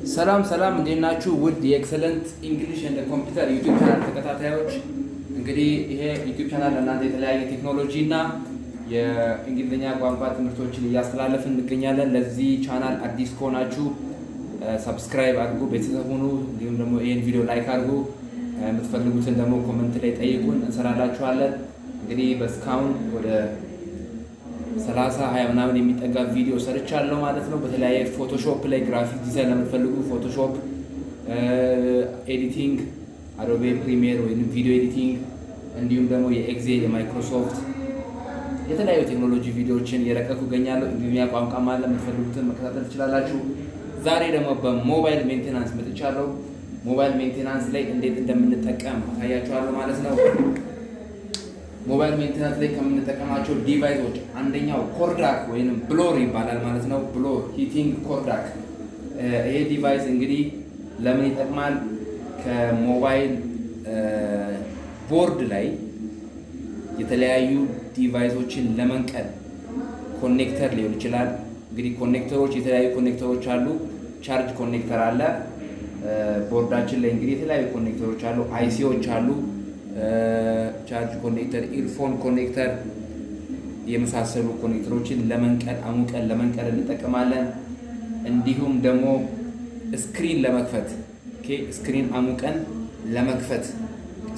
ሰላም እንዴት ናችሁ? ውድ የኤክሰለንት ኢንግሊሽ ኤንድ ኮምፒውተር ዩቲዩብ ቻናል ተከታታዮች፣ እንግዲህ ይሄ ዩቲዩብ ቻናል ለእናንተ የተለያየ ቴክኖሎጂ እና የእንግሊዝኛ ቋንቋ ትምህርቶችን እያስተላለፍን እንገኛለን። ለዚህ ቻናል አዲስ ከሆናችሁ ሰብስክራይብ አድርጉ፣ ቤተሰብ ሁኑ። እንዲሁም ደግሞ ይሄን ቪዲዮ ላይክ አድርጉ። የምትፈልጉትን ደግሞ ኮመንት ላይ ጠይቁን፣ እንሰራላችኋለን። እንግዲህ በስካውን ወደ 30-20 ምናምን የሚጠጋ ቪዲዮ ሰርቻለሁ ማለት ነው። በተለያየ ፎቶሾፕ ላይ ግራፊክ ዲዛይን ለምትፈልጉ ፎቶሾፕ ኤዲቲንግ፣ አዶቤ ፕሪሚየር ወይም ቪዲዮ ኤዲቲንግ፣ እንዲሁም ደግሞ የኤክሴል የማይክሮሶፍት የተለያዩ ቴክኖሎጂ ቪዲዮዎችን የለቀኩ እገኛለሁ። እንግሊዝኛ ቋንቋ ማለት የምትፈልጉትን መከታተል ትችላላችሁ። ዛሬ ደግሞ በሞባይል ሜንቴናንስ መጥቻለሁ። ሞባይል ሜንቴናንስ ላይ እንዴት እንደምንጠቀም አሳያችኋለሁ ማለት ነው። ሞባይል ሜንቴናንስ ላይ ከምንጠቀማቸው ዲቫይሶች አንደኛው ኮርዳክ ወይም ብሎር ይባላል ማለት ነው። ብሎር ሂቲንግ ኮርዳክ። ይሄ ዲቫይስ እንግዲህ ለምን ይጠቅማል? ከሞባይል ቦርድ ላይ የተለያዩ ዲቫይሶችን ለመንቀል ኮኔክተር ሊሆን ይችላል። እንግዲህ ኮኔክተሮች የተለያዩ ኮኔክተሮች አሉ። ቻርጅ ኮኔክተር አለ። ቦርዳችን ላይ እንግዲህ የተለያዩ ኮኔክተሮች አሉ። አይሲዎች አሉ። ቻርጅ ኮኔክተር፣ ኢርፎን ኮኔክተር የመሳሰሉ ኮኔክተሮችን ለመንቀል አሙቀን ለመንቀል እንጠቀማለን። እንዲሁም ደግሞ ስክሪን ለመክፈት ስክሪን አሙቀን ለመክፈት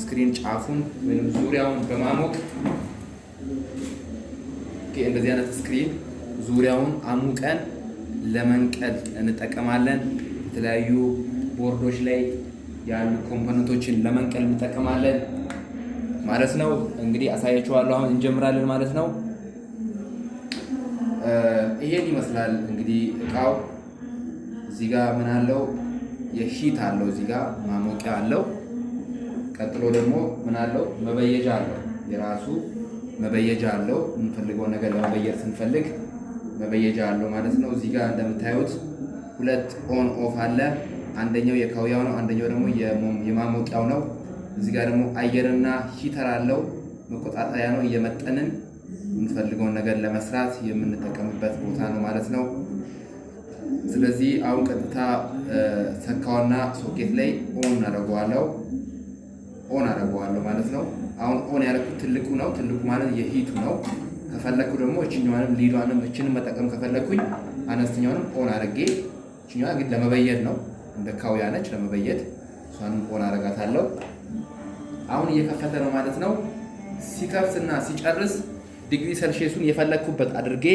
ስክሪን ጫፉን ወይም ዙሪያውን በማሞቅ እንደዚህ አይነት ስክሪን ዙሪያውን አሙቀን ለመንቀል እንጠቀማለን። የተለያዩ ቦርዶች ላይ ያሉ ኮምፖነንቶችን ለመንቀል እንጠቀማለን ማለት ነው። እንግዲህ አሳያችኋለሁ። አሁን እንጀምራለን ማለት ነው። ይሄን ይመስላል እንግዲህ እቃው። እዚህ ጋር ምን አለው? የሂት አለው። እዚህ ጋር ማሞቂያ አለው። ቀጥሎ ደግሞ ምን አለው? መበየጃ አለው። የራሱ መበየጃ አለው። የምንፈልገው ነገር ለመበየር ስንፈልግ መበየጃ አለው ማለት ነው። እዚህ ጋር እንደምታዩት ሁለት ኦን ኦፍ አለ። አንደኛው የካውያው ነው፣ አንደኛው ደግሞ የማሞቂያው ነው። እዚህ ጋር ደግሞ አየርና ሂተር አለው። መቆጣጠሪያ ነው። እየመጠንን የምንፈልገውን ነገር ለመስራት የምንጠቀምበት ቦታ ነው ማለት ነው። ስለዚህ አሁን ቀጥታ ሰካውና ሶኬት ላይ ኦን አደርገዋለሁ ማለት ነው። አሁን ኦን ያደረኩት ትልቁ ነው። ትልቁ ማለት የሂቱ ነው። ከፈለኩ ደግሞ እችኛዋንም ሊዷንም እችንም መጠቀም ከፈለኩኝ አነስተኛውንም ኦን አድርጌ፣ እችኛዋ ግን ለመበየድ ነው፣ እንደ ካውያ ነች ለመበየድ። እሷንም ኦን አደርጋታለሁ። አሁን እየከፈተ ነው ማለት ነው። ሲከፍትና ሲጨርስ ዲግሪ ሴልሺየሱን የፈለኩበት አድርጌ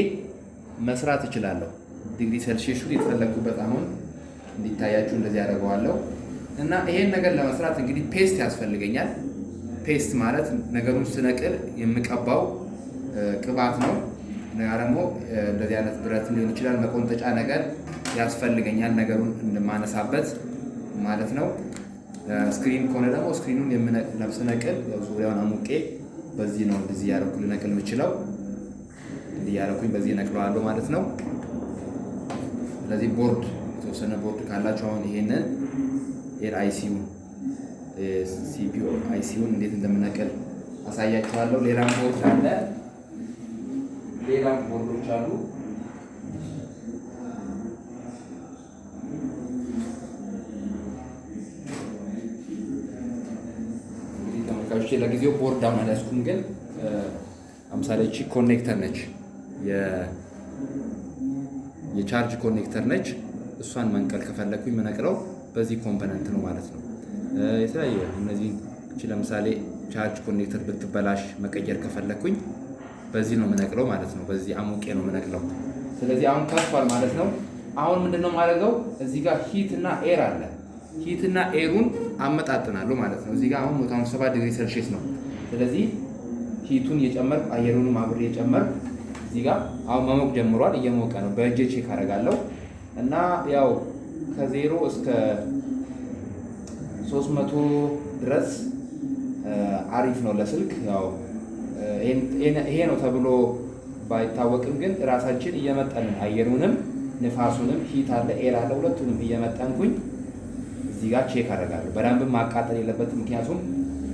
መስራት እችላለሁ። ዲግሪ ሴልሺየሱን የተፈለኩበት አሁን እንዲታያችሁ እንደዚህ አደርገዋለሁ። እና ይሄን ነገር ለመስራት እንግዲህ ፔስት ያስፈልገኛል። ፔስት ማለት ነገሩን ስነቅል የምቀባው ቅባት ነው። እና ደግሞ እንደዚህ አይነት ብረት ሊሆን ይችላል፣ መቆንጠጫ ነገር ያስፈልገኛል ነገሩን እንደማነሳበት ማለት ነው። ስክሪን ከሆነ ደግሞ ስክሪኑን የምነቅል ዙሪያውን አሙቄ በዚህ ነው እንደዚህ ያደረኩ ልነቅል የምችለው። እንዲህ ያደረኩኝ በዚህ ነቅለዋለሁ ማለት ነው። ስለዚህ ቦርድ የተወሰነ ቦርድ ካላችሁ አሁን ይሄንን አይሲዩ ሲፒዩ አይሲዩን እንዴት እንደምነቅል አሳያችኋለሁ። ሌላም ቦርድ አለ። ሌላም ቦርዶች አሉ። እንግዲህ ተመልካቾቼ ለጊዜው ቦርድ አሁን አልያዝኩም፣ ግን ለምሳሌ እቺ ኮኔክተር ነች፣ የቻርጅ ኮኔክተር ነች። እሷን መንቀል ከፈለኩኝ መነቅለው በዚህ ኮምፖነንት ነው ማለት ነው። የተለያየ እነዚህ ለምሳሌ ቻርጅ ኮኔክተር ብትበላሽ መቀየር ከፈለኩኝ በዚህ ነው የምነቅለው ማለት ነው። በዚህ አሙቄ ነው የምነቅለው። ስለዚህ አሁን ከፍቷል ማለት ነው። አሁን ምንድነው የማደርገው? እዚህ ጋር ሂት እና ኤር አለ። ሂት እና ኤሩን አመጣጥናለሁ ማለት ነው። እዚህ ጋር አሁን 157 ዲግሪ ሴልሺየስ ነው። ስለዚህ ሂቱን እየጨመርኩ አየሩንም አብሬ እየጨመርኩ እዚህ ጋር አሁን መሞቅ ጀምሯል። እየሞቀ ነው። በእጄ ቼክ አደርጋለሁ እና ያው ከ0 እስከ 300 ድረስ አሪፍ ነው ለስልክ። ያው ይሄ ነው ተብሎ ባይታወቅም ግን ራሳችን እየመጠንን አየሩንም ንፋሱንም ሂት አለ ኤር አለ ሁለቱንም እየመጠንኩኝ እዚህ ጋር ቼክ አደርጋለሁ። በደንብ ማቃጠል የለበትም፣ ምክንያቱም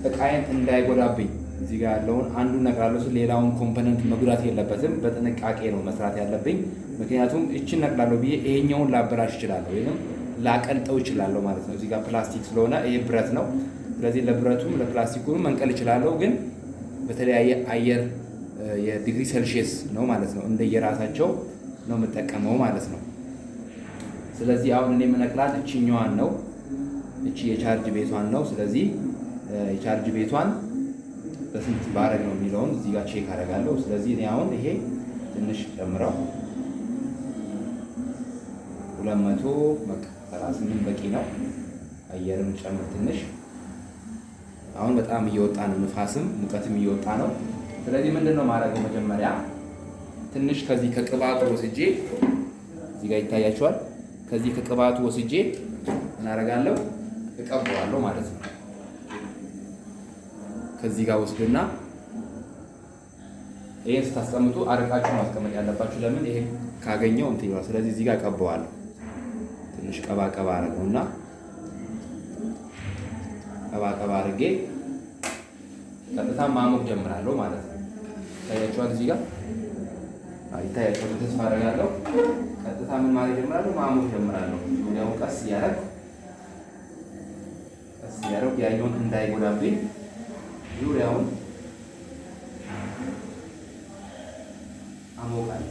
እቃዬን እንዳይጎዳብኝ። እዚህ ጋር ያለውን አንዱን ነቅላለሁ፣ ሌላውን ኮምፖነንት መጉዳት የለበትም። በጥንቃቄ ነው መስራት ያለብኝ፣ ምክንያቱም እችን ነቅላለሁ ብዬ ይሄኛውን ላበላሽ እችላለሁ ወይም ላቀልጠው እችላለሁ ማለት ነው። እዚህ ጋር ፕላስቲክ ስለሆነ ይሄ ብረት ነው። ስለዚህ ለብረቱም ለፕላስቲኩም መንቀል እችላለሁ፣ ግን በተለያየ አየር የዲግሪ ሴልሺየስ ነው ማለት ነው። እንደየራሳቸው ነው የምጠቀመው ማለት ነው። ስለዚህ አሁን እኔ የምነቅላት እችኛዋን ነው። እቺ የቻርጅ ቤቷን ነው። ስለዚህ የቻርጅ ቤቷን በስንት ባረግ ነው የሚለውን እዚህ ጋር ቼክ አደርጋለሁ። ስለዚህ እኔ አሁን ይሄ ትንሽ ጨምረው 238 በቂ ነው። አየርም ጨምር ትንሽ። አሁን በጣም እየወጣ ነው፣ ንፋስም ሙቀትም እየወጣ ነው። ስለዚህ ምንድነው ማድረገው? መጀመሪያ ትንሽ ከዚህ ከቅባቱ ወስጄ እዚህ ጋር ይታያቸዋል። ከዚህ ከቅባቱ ወስጄ እናደርጋለሁ እቀባዋለሁ ማለት ነው። ከዚህ ጋር ወስድና ይሄን ስታስቀምጡ አርቃችሁ ማስቀመጥ ያለባችሁ። ለምን ይሄ ካገኘው እንትን ይላል። ስለዚህ እዚህ ጋር እቀባዋለሁ። ትንሽ ቀባ አደረገውና ቀባ አድርጌ ቀጥታ ማሞቅ ጀምራለሁ ማለት ነው። ይታያችኋል። እዚህ ጋር ይታያችኋል። ተስፋ አደርጋለሁ። ቀጥታ ምን ማለት ጀምራለሁ? ማሞቅ ጀምራለሁ። ወዲያው ቀስ እያደረግ ያየውን እንዳይጎዳብኝ ዙሪያውን አሞቃለሁ።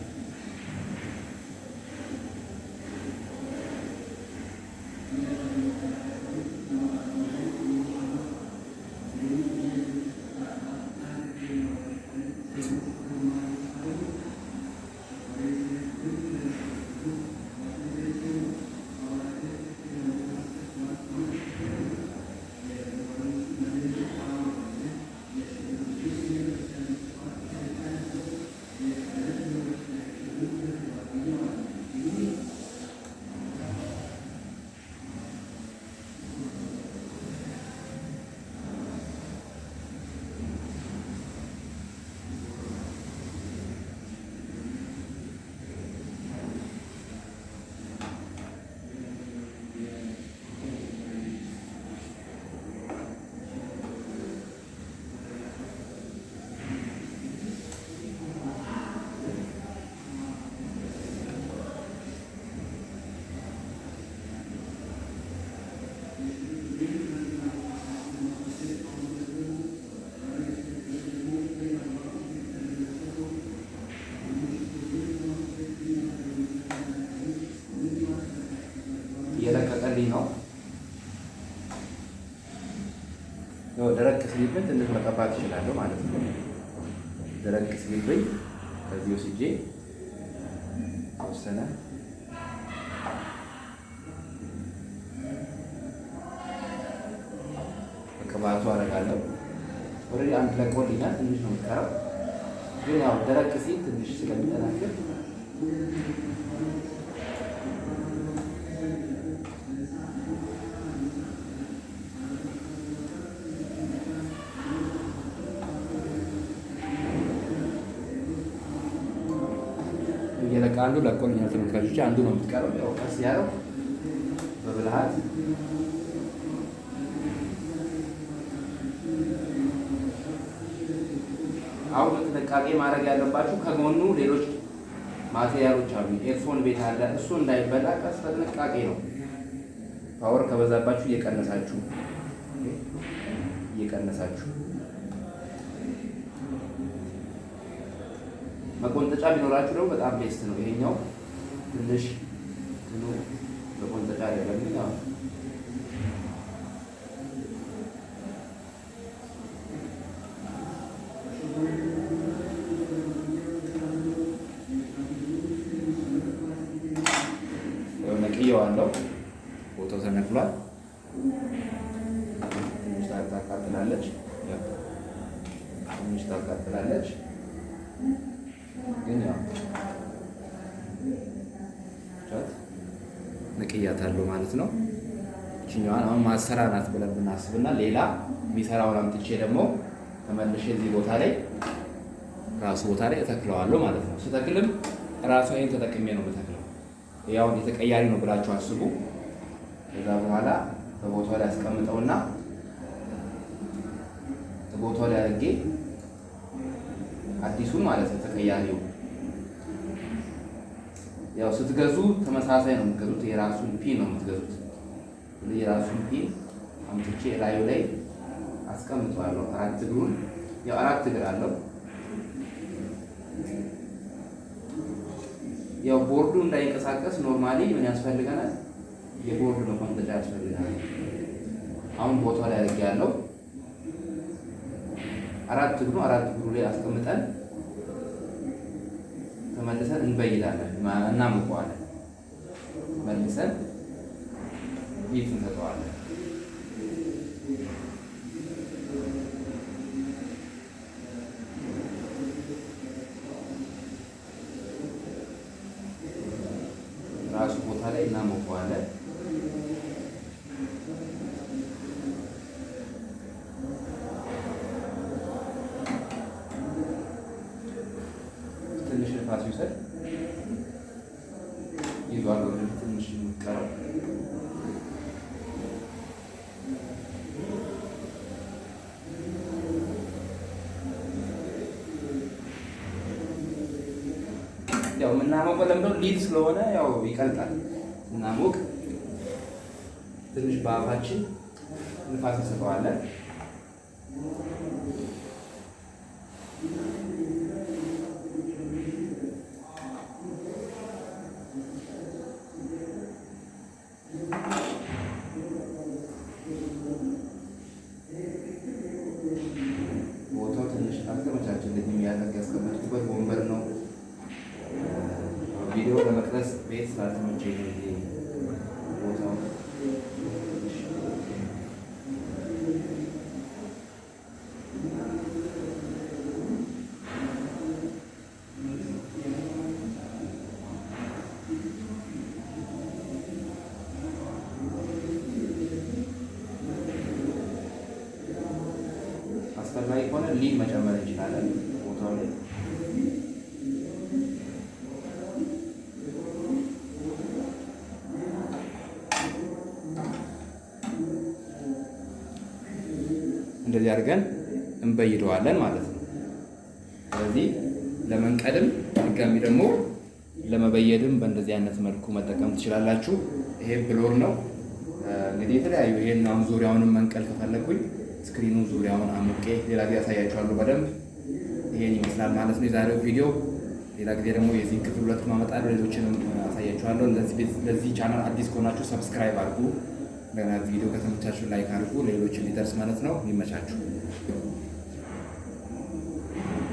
እየለቀቀልኝ ነው። ደረቅ ሲልብኝ ትንሽ መቀባት እችላለሁ ማለት ነው። ደረቅ ሲልብኝ ከዚህ ወስጄ ተወሰነ ቅባቱ አደርጋለሁ። ኦልሬዲ አንድ ለቆልኛል። ትንሽ ነው የሚቀረው፣ ግን ያው ደረቅ ሲል ትንሽ ስለሚጠናክር እየለቃሉ ለቆልኛል። ተመልካቾች አንዱ ነው የምትቀረው። ያው ቀስ ያለው በብልሃት አሁን ጥንቃቄ ማድረግ ያለባችሁ ከጎኑ ሌሎች ማቴሪያሎች አሉ። ኤርፎን ቤት አለ። እሱ እንዳይበላ ቀስ በጥንቃቄ ነው። ፓወር ከበዛባችሁ እየቀነሳችሁ መቆንጠጫ ቢኖራችሁ ደግሞ በጣም ቤስት ነው። ይሄኛው ትንሽ መቆንጠጫ አይደለም። ነቅዬዋለሁ። ቦታው ተነቅሏል። ትንሽ ታቃጥላለች፣ ግን ያው ነቅያታለሁ ማለት ነው። እችኛዋን አሁን ማሰራ ናት ብለን ብናስብና ሌላ የሚሰራውን አምጥቼ ደግሞ ተመልሼ እዚህ ቦታ ላይ ራሱ ቦታ ላይ እተክለዋለሁ ማለት ነው። ስተክልም ራሱ ይሄን ተጠቅሜ ነው የምተክለው። ያው የተቀያሪ ነው ብላችሁ አስቡ። ከዛ በኋላ በቦታው ላይ አስቀምጠውና በቦታው ላይ አድርጌ አዲሱን ማለት ነው ተቀያሪው ያው ስትገዙ ተመሳሳይ ነው የምትገዙት። የራሱን ፒን ነው የምትገዙት። የራሱን ፒን አምጥቼ ላዩ ላይ አስቀምጠዋለሁ። አራት እግሩን ያው አራት እግር አለው። ያው ቦርዱ እንዳይንቀሳቀስ ኖርማሊ ምን ያስፈልገናል? የቦርድ መቆንጠጫ ያስፈልገናል። አሁን ቦታው ላይ አድርጌያለሁ። አራት እግሩ ላይ አስቀምጠን ተመልሰን እንበይዳለን፣ እናሞቀዋለን። መልሰን ሂት እንሰጠዋለን። ራሱ ቦታ ላይ እናሞቀዋለን። ትንሽ ንፋስ ይውሰድ። ይዟል ወደ ትንሽ የሚቀረው ያው የምናሞቀው ለምንድነው? ሊድ ስለሆነ ያው ይቀልጣል። እናሞቅ። ትንሽ በአፋችን ንፋስ እንሰጠዋለን። ቦታው ትንሽ አልተመቻቸልኝም። ያለቀ ያስቀመጥኩበት ወንበር ነው። ቪዲዮ ለመቅረጽ ቤት ስላልተመቸኝ ቦታው አስፈላጊ ከሆነ ሊድ መጨመር እንችላለን ቦታው ላይ። እንደዚህ አድርገን እንበይደዋለን ማለት ነው። ስለዚህ ለመንቀልም ድጋሚ ደግሞ ለመበየድም በእንደዚህ አይነት መልኩ መጠቀም ትችላላችሁ። ይሄ ብሎር ነው እንግዲህ የተለያዩ ይሄን አሁን ዙሪያውንም መንቀል ከፈለኩኝ ስክሪኑ ዙሪያውን አሙቄ ሌላ ጊዜ ያሳያችኋለሁ በደንብ። ይሄን ይመስላል ማለት ነው የዛሬው ቪዲዮ። ሌላ ጊዜ ደግሞ የዚህን ክፍል ሁለት ማመጣለሁ፣ ሌሎችንም አሳያችኋለሁ። ለዚህ ቻናል አዲስ ከሆናችሁ ሰብስክራይብ አድርጉ። ገና ቪዲዮ ከተመቻችሁ ላይክ አድርጉ፣ ሌሎች እንዲደርስ ማለት ነው። ይመቻችሁ።